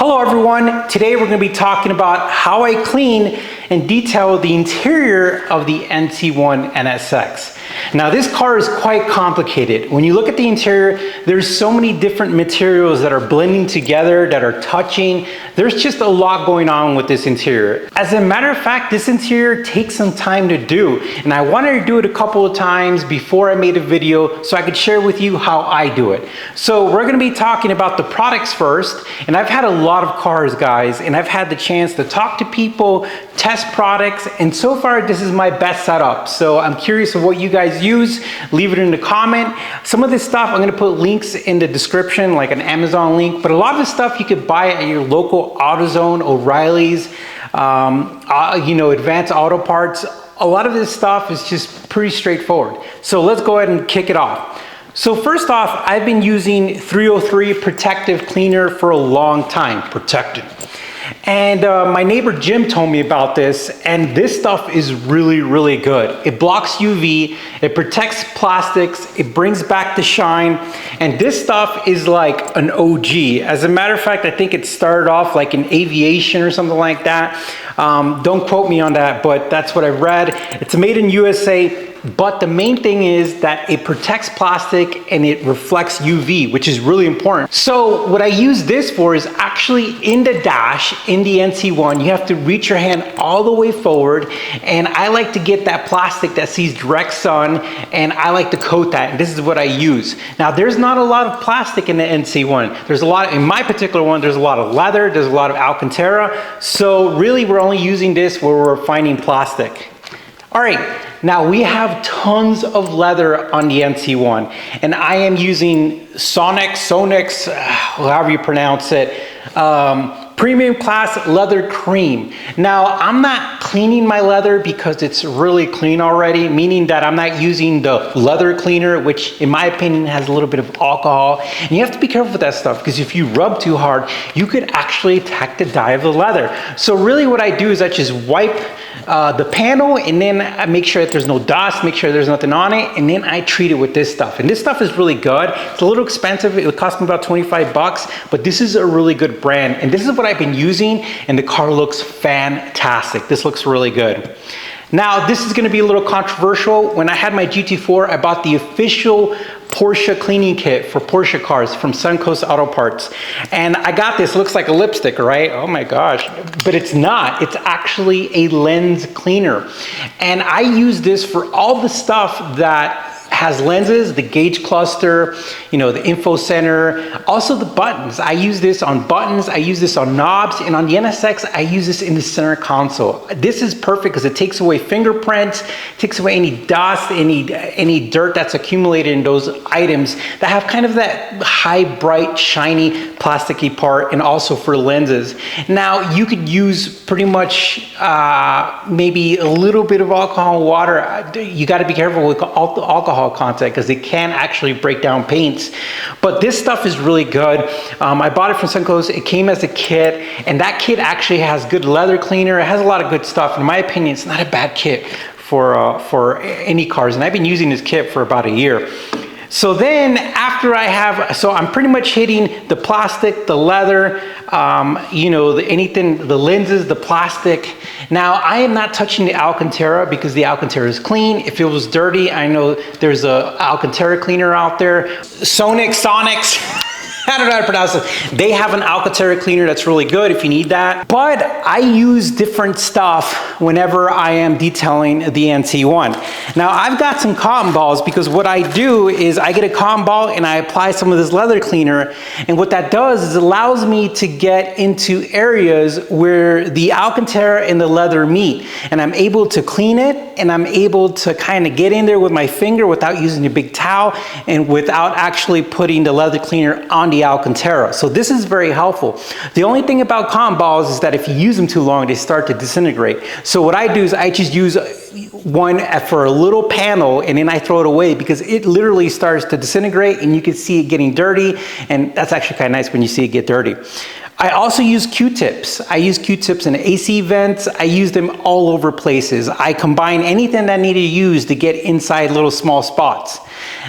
Hello everyone, today we're going to be talking about how I clean and detail the interior of the NC1 NSX. Now this car is quite complicated. When you look at the interior, there's so many different materials that are blending together, that are touching. There's just a lot going on with this interior. As a matter of fact, this interior takes some time to do, and I wanted to do it a couple of times before I made a video so I could share with you how I do it. So we're going to be talking about the products first, and I've had a lot of cars, guys, and I've had the chance to talk to people, test products, and so far this is my best setup. So I'm curious of what you guys use. Leave it in the comment. Some of this stuff I'm going to put links in the description, like an Amazon link, but a lot of this stuff you could buy at your local AutoZone, O'Reilly's, Advanced Auto Parts. A lot of this stuff is just pretty straightforward. So let's go ahead and kick it off. So first off, I've been using 303 protective cleaner for a long time. Protected. And my neighbor Jim told me about this, and this stuff is really, really good. It blocks UV, it protects plastics, it brings back the shine, and this stuff is like an OG. As a matter of fact, I think it started off like in aviation or something like that. Don't quote me on that, but that's what I read. It's made in USA. But the main thing is that it protects plastic and it reflects UV, which is really important. So what I use this for is actually in the dash, in the NC1, you have to reach your hand all the way forward. And I like to get that plastic that sees direct sun, and I like to coat that. And this is what I use. Now, there's not a lot of plastic in the NC1. There's a lot, in my particular one, there's a lot of leather, there's a lot of Alcantara. So really, we're only using this where we're finding plastic. All right. Now we have tons of leather on the NC1, and I am using Sonex, however you pronounce it, premium class leather cream. Now I'm not cleaning my leather because it's really clean already, meaning that I'm not using the leather cleaner, which in my opinion has a little bit of alcohol. And you have to be careful with that stuff because if you rub too hard, you could actually attack the dye of the leather. So really what I do is I just wipe the panel, and then I make sure that there's no dust, make sure there's nothing on it, and then I treat it with this stuff. And this stuff is really good. It's a little expensive. It would cost me about 25 bucks, but this is a really good brand. And this is what I've been using, and the car looks fantastic. This looks really good. Now, this is going to be a little controversial. When I had my GT4, I bought the official Porsche cleaning kit for Porsche cars from Suncoast Auto Parts. And I got this, looks like a lipstick, right? Oh my gosh, but it's not. It's actually a lens cleaner. And I use this for all the stuff that has lenses, the gauge cluster, the info center, also the buttons. I use this on buttons, I use this on knobs, and on the NSX, I use this in the center console. This is perfect because it takes away fingerprints, takes away any dust, any dirt that's accumulated in those items that have kind of that high, bright, shiny, plasticky part, and also for lenses. Now, you could use pretty much maybe a little bit of alcohol and water. You got to be careful with alcohol content because it can actually break down paints. But this stuff is really good. I bought it from Suncoast. It came as a kit, and that kit actually has good leather cleaner. It has a lot of good stuff. In my opinion, it's not a bad kit for any cars, and I've been using this kit for about a year. So then after I'm pretty much hitting the plastic, the leather, the lenses, the plastic. Now I am not touching the Alcantara because the Alcantara is clean. If it was dirty, I know there's a Alcantara cleaner out there. Sonex. I don't know how to pronounce it. They have an Alcantara cleaner that's really good if you need that. But I use different stuff whenever I am detailing the NC1. Now I've got some cotton balls because what I do is I get a cotton ball and I apply some of this leather cleaner. And what that does is it allows me to get into areas where the Alcantara and the leather meet. And I'm able to clean it, and I'm able to kind of get in there with my finger without using a big towel and without actually putting the leather cleaner on the Alcantara. So this is very helpful. The only thing about cotton balls is that if you use them too long, they start to disintegrate. So what I do is I just use one for a little panel, and then I throw it away because it literally starts to disintegrate, and you can see it getting dirty, and that's actually kind of nice when you see it get dirty. I also use Q-tips. I use Q-tips in AC vents. I use them all over places. I combine anything that I need to use to get inside little small spots.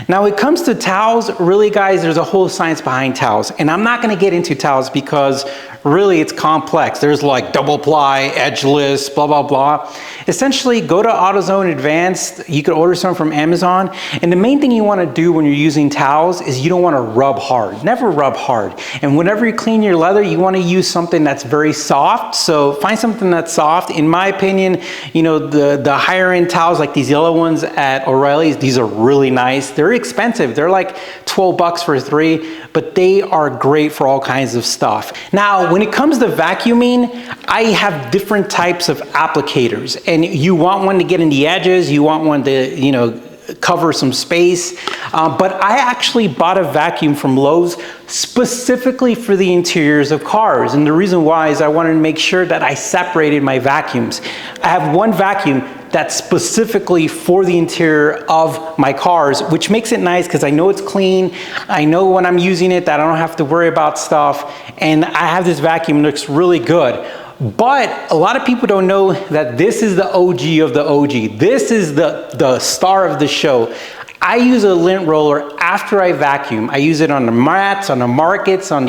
Now, when it comes to towels, really guys, there's a whole science behind towels. And I'm not gonna get into towels because really it's complex. There's like double ply, edgeless, blah, blah, blah. Essentially, go to AutoZone Advanced. You could order some from Amazon. And the main thing you want to do when you're using towels is you don't want to rub hard. Never rub hard. And whenever you clean your leather, you want to use something that's very soft. So find something that's soft. In my opinion, you know, the higher end towels like these yellow ones at O'Reilly's, these are really nice. They're expensive. They're like 12 bucks for 3, but they are great for all kinds of stuff. Now, when it comes to vacuuming, I have different types of applicators, and you want one to get in the edges, you want one to, you know, cover some space, but I actually bought a vacuum from Lowe's specifically for the interiors of cars, and the reason why is I wanted to make sure that I separated my vacuums. I have one vacuum that's specifically for the interior of my cars, which makes it nice because I know it's clean. I know when I'm using it that I don't have to worry about stuff, and I have this vacuum that looks really good. But a lot of people don't know that this is the OG of the OG. This is the star of the show. I use a lint roller after I vacuum. I use it on the mats, on the markets, on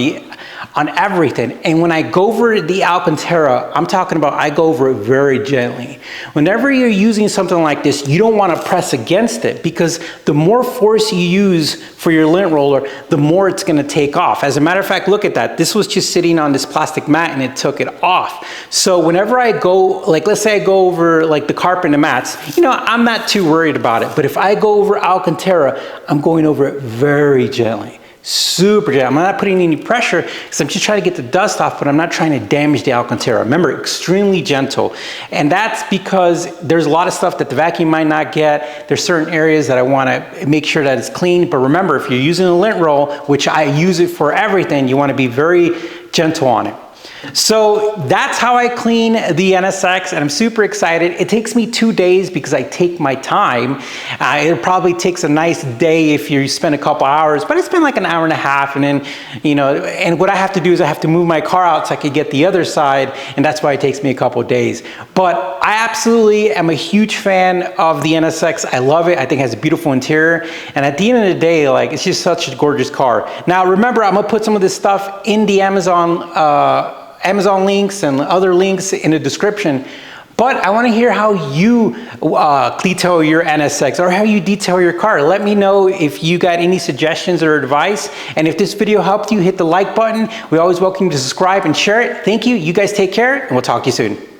everything. And when I go over the Alcantara, I'm talking about I go over it very gently. Whenever you're using something like this, you don't want to press against it, because the more force you use for your lint roller, the more it's going to take off. As a matter of fact, look at that. This was just sitting on this plastic mat and it took it off. So whenever I go, like let's say I go over like the carpet and the mats, you know, I'm not too worried about it. But if I go over Alcantara, I'm going over it very gently. Super gentle. I'm not putting any pressure because I'm just trying to get the dust off, but I'm not trying to damage the Alcantara. Remember, extremely gentle. And that's because there's a lot of stuff that the vacuum might not get. There's certain areas that I want to make sure that it's clean. But remember, if you're using a lint roll, which I use it for everything, you want to be very gentle on it. So that's how I clean the NSX, and I'm super excited. It takes me 2 days because I take my time. It probably takes a nice day if you spend a couple hours, but I spend like an hour and a half, and then, you know, and what I have to do is I have to move my car out so I could get the other side, and that's why it takes me a couple of days. But I absolutely am a huge fan of the NSX. I love it. I think it has a beautiful interior, and at the end of the day, like, it's just such a gorgeous car. Now, remember, I'm gonna put some of this stuff in the Amazon links and other links in the description, but I want to hear how you detail your NSX or how you detail your car. Let me know if you got any suggestions or advice, and if this video helped you, hit the like button. We always welcome you to subscribe and share it. Thank you. You guys take care, and we'll talk to you soon.